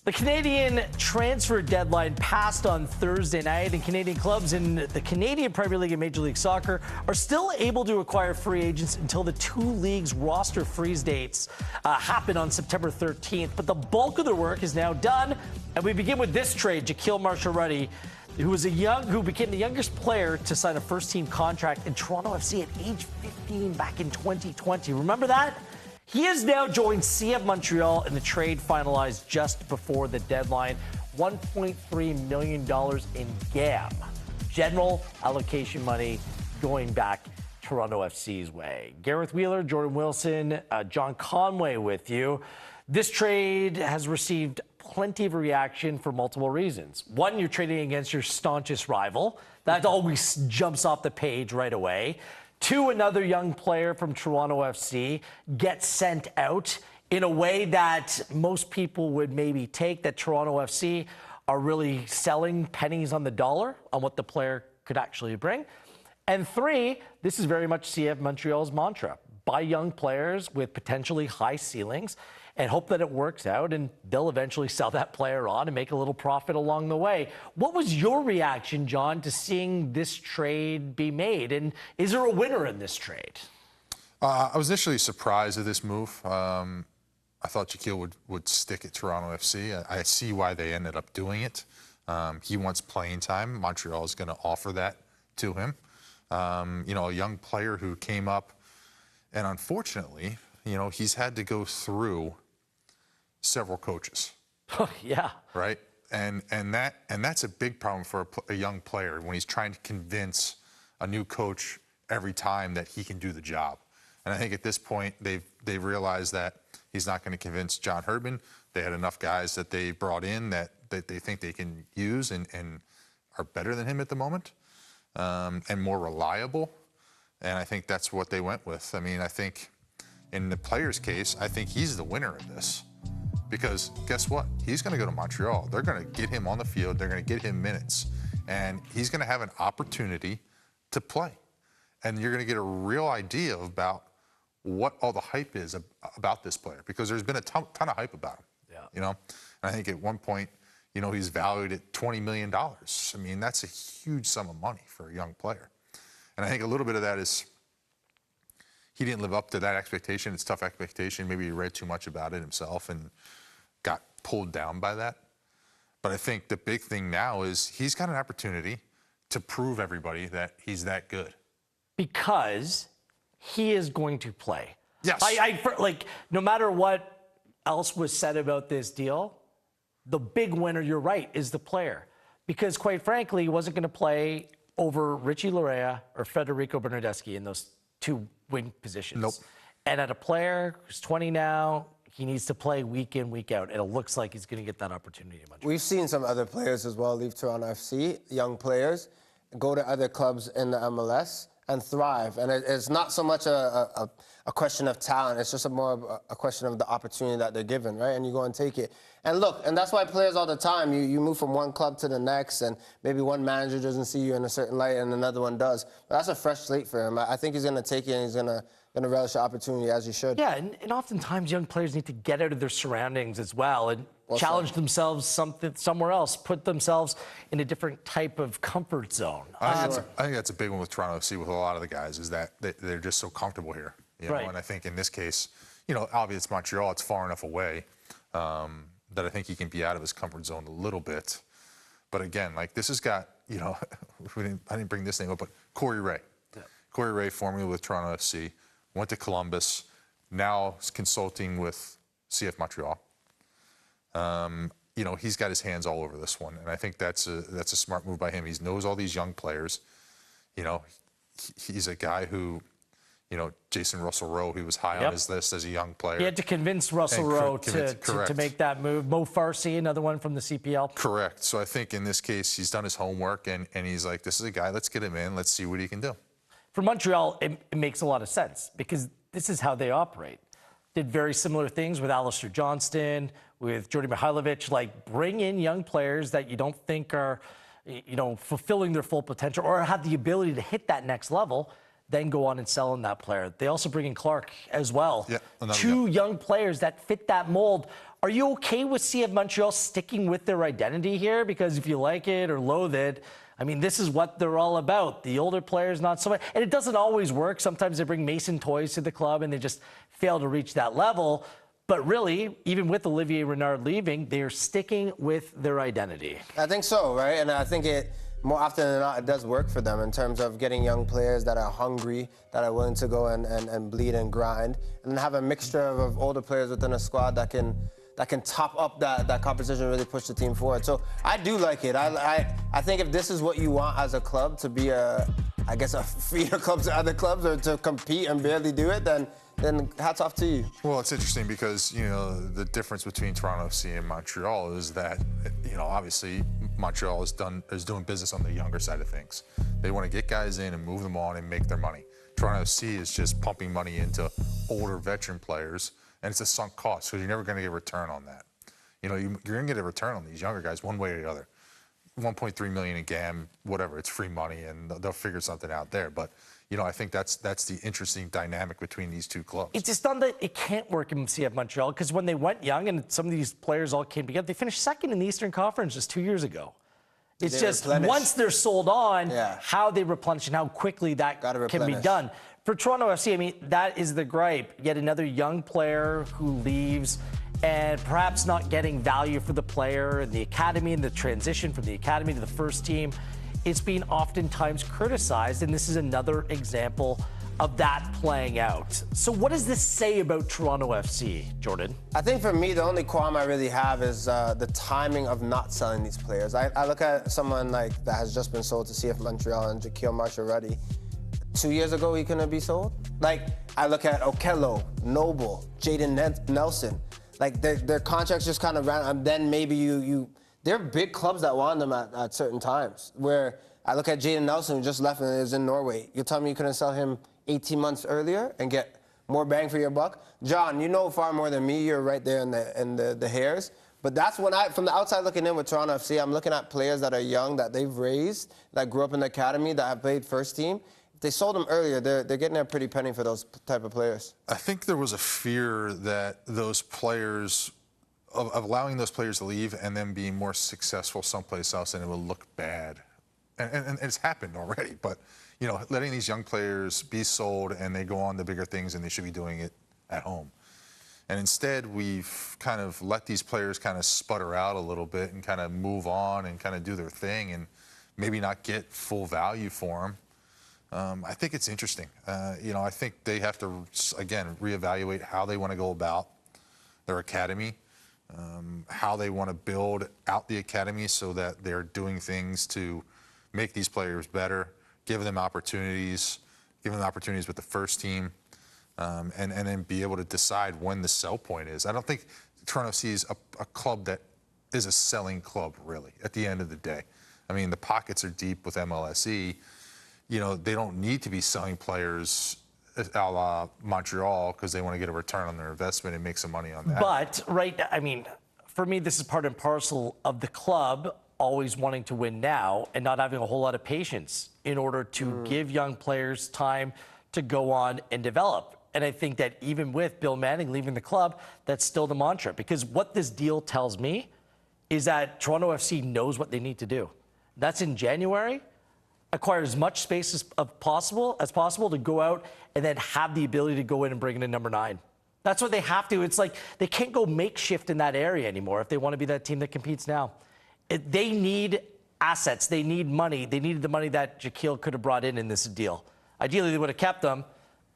The Canadian transfer deadline passed on Thursday night, and Canadian clubs in the Canadian Premier League and Major League Soccer are still able to acquire free agents until the two leagues' roster freeze dates happen on September 13th. But the bulk of the work is now done, and we begin with this trade: Jahkeele MarshallRutty, who became the youngest player to sign a first-team contract in Toronto FC at age 15 back in 2020. Remember that? He has now joined CF Montreal in the trade finalized just before the deadline. $1.3 million in GAM, general allocation money, going back Toronto FC's way. Gareth Wheeler, Jordan Wilson, John Conway with you. This trade has received plenty of reaction for multiple reasons. One, you're trading against your staunchest rival. That always jumps off the page right away. Two, another young player from Toronto FC gets sent out in a way that most people would maybe take that Toronto FC are really selling pennies on the dollar on what the player could actually bring. And three, this is very much CF Montreal's mantra: buy young players with potentially high ceilings and hope that it works out, and they'll eventually sell that player on and make a little profit along the way. What was your reaction, John, to seeing this trade be made? And is there a winner in this trade? I was initially surprised at this move. I thought Jahkeele would stick at Toronto FC. I see why they ended up doing it. He wants playing time. Montreal is going to offer that to him. A young player who came up, and unfortunately, he's had to go through several coaches. Yeah. Right? And that's a big problem for a young player when he's trying to convince a new coach every time that he can do the job. And I think at this point they've realized that he's not going to convince John Herdman. They had enough guys that they brought in that they think they can use and are better than him at the moment, and more reliable. And I think that's what they went with. I mean, I think in the player's case, I think he's the winner of this. Because guess what? He's going to go to Montreal. They're going to get him on the field. They're going to get him minutes. And he's going to have an opportunity to play. And you're going to get a real idea about what all the hype is about this player. Because there's been a ton of hype about him. Yeah. And I think at one point, he's valued at $20 million. I mean, that's a huge sum of money for a young player. And I think a little bit of that is he didn't live up to that expectation. It's a tough expectation. Maybe he read too much about it himself and got pulled down by that. But I think the big thing now is he's got an opportunity to prove everybody that he's that good. Because he is going to play. Yes. No matter what else was said about this deal, the big winner, you're right, is the player. Because quite frankly, he wasn't going to play over Richie Laryea or Federico Bernardeschi in those two wing positions. Nope. And at a player who's 20 now, he needs to play week in, week out. And it looks like he's going to get that opportunity. We've seen some other players as well leave Toronto FC, young players, go to other clubs in the MLS and thrive. And it's not so much a question of talent. It's just more of a question of the opportunity that they're given, right? And you go and take it. And look, and that's why players all the time, you move from one club to the next, and maybe one manager doesn't see you in a certain light and another one does. But that's a fresh slate for him. I think he's going to take it, and he's going to relish the opportunity as he should. Yeah, and oftentimes young players need to get out of their surroundings as well and challenge themselves somewhere else, put themselves in a different type of comfort zone. I think that's a big one with Toronto FC with a lot of the guys, is that they're just so comfortable here. Right. And I think in this case, obviously it's Montreal, it's far enough away that I think he can be out of his comfort zone a little bit. But again, this has got, I didn't bring this name up, but Corey Ray. Yeah. Corey Ray, formerly with Toronto FC, went to Columbus, now is consulting with CF Montreal. He's got his hands all over this one, and I think that's a smart move by him. He knows all these young players. He's a guy who, Jason Russell-Rowe, he was high on his list as a young player. He had to convince Russell-Rowe to make that move. Mo Farsi, another one from the CPL. Correct. So I think in this case, he's done his homework, and he's like, this is a guy, let's get him in, let's see what he can do. For Montreal, it makes a lot of sense because this is how they operate. Did very similar things with Alistair Johnston, with Jordy Mihailovic, bring in young players that you don't think are, fulfilling their full potential or have the ability to hit that next level, then go on and sell in that player. They also bring in Clark as well. Yeah, Two young players that fit that mold. Are you okay with CF Montreal sticking with their identity here? Because if you like it or loathe it, I mean, this is what they're all about. The older players, not so much. And it doesn't always work. Sometimes they bring Mason Toys to the club and they just fail to reach that level. But really, even with Olivier Renard leaving, they're sticking with their identity. I think so, right? And I think it, more often than not, it does work for them in terms of getting young players that are hungry, that are willing to go and bleed and grind, and have a mixture of older players within a squad that can top up that competition and really push the team forward. So I do like it. I think if this is what you want as a club, to be a feeder club to other clubs or to compete and barely do it, then hats off to you. Well, it's interesting because, you know, the difference between Toronto FC and Montreal is that, you know, obviously Montreal is doing business on the younger side of things. They want to get guys in and move them on and make their money. Toronto FC is just pumping money into older veteran players, and it's a sunk cost because you're never going to get a return on that. You know, you're going to get a return on these younger guys one way or the other. 1.3 million a GAM, whatever, it's free money, and they'll figure something out there. But, you know, I think that's the interesting dynamic between these two clubs. It's just not that it can't work in CF Montreal, because when they went young and some of these players all came together, they finished second in the Eastern Conference just 2 years ago. It's just once they're sold on, how they replenish and how quickly that can be done. For Toronto FC, I mean, that is the gripe. Yet another young player who leaves and perhaps not getting value for the player and the academy and the transition from the academy to the first team. It's been oftentimes criticized, and this is another example of that playing out. So what does this say about Toronto FC, Jordan? I think for me, the only qualm I really have is the timing of not selling these players. I look at someone like that has just been sold to CF Montreal and Jahkeele MarshallRutty. 2 years ago, he couldn't be sold. Like, I look at Okello, Noble, Jaden Nelson. Like, their contracts just kind of ran, and then maybe there are big clubs that want them at certain times. Where I look at Jaden Nelson, who just left and is in Norway. You're telling me you couldn't sell him 18 months earlier and get more bang for your buck? John, you know far more than me. You're right there in the hairs. But that's when from the outside looking in with Toronto FC, I'm looking at players that are young, that they've raised, that grew up in the academy, that have played first team. If they sold them earlier, they're getting a pretty penny for those type of players. I think there was a fear that those players, of allowing those players to leave and then being more successful someplace else, and it will look bad. And it's happened already, but, you know, letting these young players be sold and they go on to bigger things and they should be doing it at home. And instead, we've kind of let these players kind of sputter out a little bit and kind of move on and kind of do their thing and maybe not get full value for them. I think it's interesting. You know, I think they have to, again, reevaluate how they want to go about their academy, how they want to build out the academy so that they're doing things to make these players better, give them opportunities with the first team, and then be able to decide when the sell point is. I don't think Toronto FC is a club that is a selling club, really, at the end of the day. I mean, the pockets are deep with MLSE. You know, they don't need to be selling players a la Montreal because they want to get a return on their investment and make some money on that. But, right, I mean, for me, this is part and parcel of the club always wanting to win now and not having a whole lot of patience in order to give young players time to go on and develop. And I think that even with Bill Manning leaving the club, that's still the mantra. Because what this deal tells me is that Toronto FC knows what they need to do. That's in January. Acquire as much space as possible to go out and then have the ability to go in and bring in a number 9. That's what they have to. It's like they can't go makeshift in that area anymore if they want to be that team that competes now. They need assets. They need money. They needed the money that Jahkeele could have brought in this deal. Ideally, they would have kept them,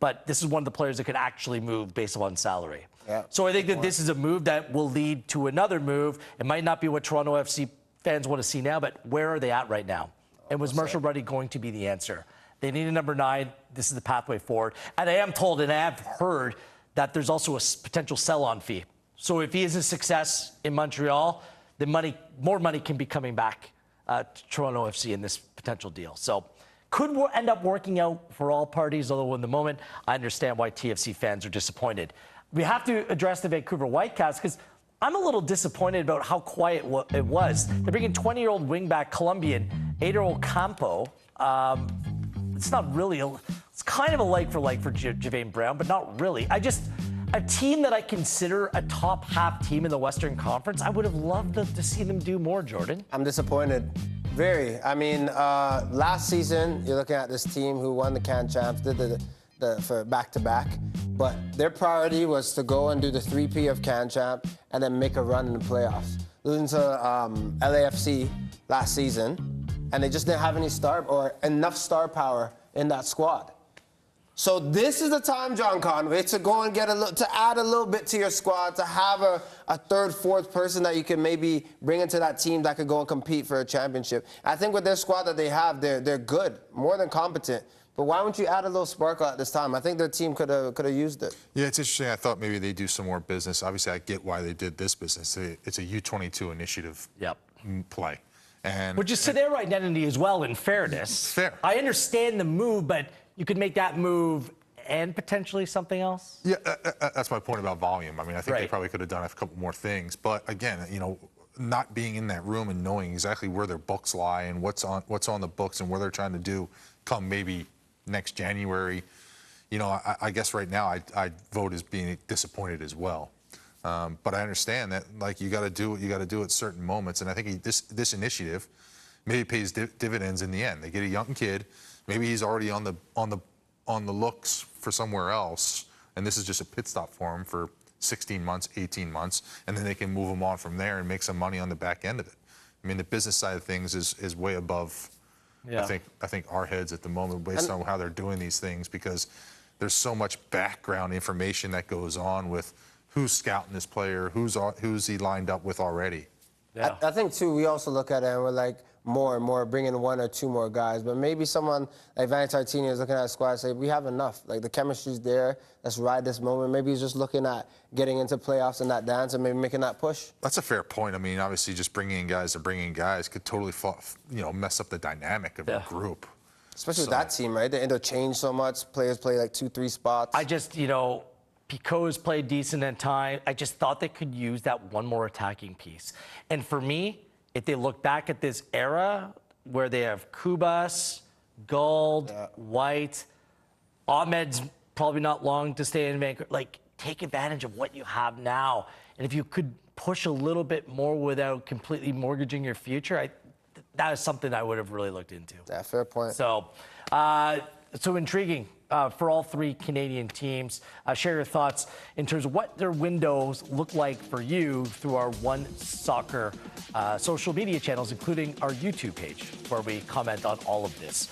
but this is one of the players that could actually move based on salary. Yeah. So I think that this is a move that will lead to another move. It might not be what Toronto FC fans want to see now, but where are they at right now? And was Marshall-Rutty going to be the answer? They need a number 9. This is the pathway forward. And I am told, and I have heard, that there's also a potential sell-on fee. So if he is a success in Montreal, then more money can be coming back to Toronto FC in this potential deal. So could end up working out for all parties, although in the moment, I understand why TFC fans are disappointed. We have to address the Vancouver Whitecaps because I'm a little disappointed about how quiet it was. They're bringing 20-year-old wingback Colombian Eder Ocampo. It's not really it's kind of a like for Javane Brown, but not really. I a team that I consider a top half team in the Western Conference. I would have loved to see them do more, Jordan. I'm disappointed. Very. I mean, last season, you're looking at this team who won the Can Champs, did for back-to-back, but their priority was to go and do the 3P of Can Champ and then make a run in the playoffs. Losing to LAFC last season, and they just didn't have any enough star power in that squad. So this is the time, John Conway, to go and to add a little bit to your squad, to have a third, fourth person that you can maybe bring into that team that could go and compete for a championship. I think with their squad that they have, they're good, more than competent. But why don't you add a little sparkle at this time? I think their team could have used it. Yeah, it's interesting. I thought maybe they do some more business. Obviously, I get why they did this business. It's a U22 initiative play. Which is their identity as well, in fairness. Fair. I understand the move, but you could make that move and potentially something else. Yeah, that's my point about volume. I mean, I think they probably could have done a couple more things. But again, not being in that room and knowing exactly where their books lie and what's on the books and where they're trying to do come maybe next January, I guess right now I'd vote as being disappointed as well. But I understand that, like, you got to do what you got to do at certain moments, and I think this initiative maybe pays dividends in the end. They get a young kid, maybe he's already on the looks for somewhere else, and this is just a pit stop for him for 16 months, 18 months, and then they can move him on from there and make some money on the back end of it. I mean, the business side of things is way above. I think our heads at the moment, based on how they're doing these things, because there's so much background information that goes on with who's scouting this player, who's he lined up with already. Yeah. I think too, we also look at it and we're like, more and more, bringing one or two more guys. But maybe someone like Vanni Tartini is looking at a squad and say, we have enough. Like, the chemistry's there. Let's ride this moment. Maybe he's just looking at getting into playoffs and that dance and maybe making that push. That's a fair point. I mean, obviously, just bringing in guys could totally mess up the dynamic of a group. Especially with that team, right? They interchange so much. Players play like 2-3 spots. I just, Picot's played decent at time. I just thought they could use that one more attacking piece. And for me, if they look back at this era where they have Kubas, Gould, White, Ahmed's probably not long to stay in Vancouver. Like, take advantage of what you have now. And if you could push a little bit more without completely mortgaging your future, that is something I would have really looked into. Yeah, fair point. So intriguing for all three Canadian teams. Share your thoughts in terms of what their windows look like for you through our One Soccer social media channels, including our YouTube page, where we comment on all of this.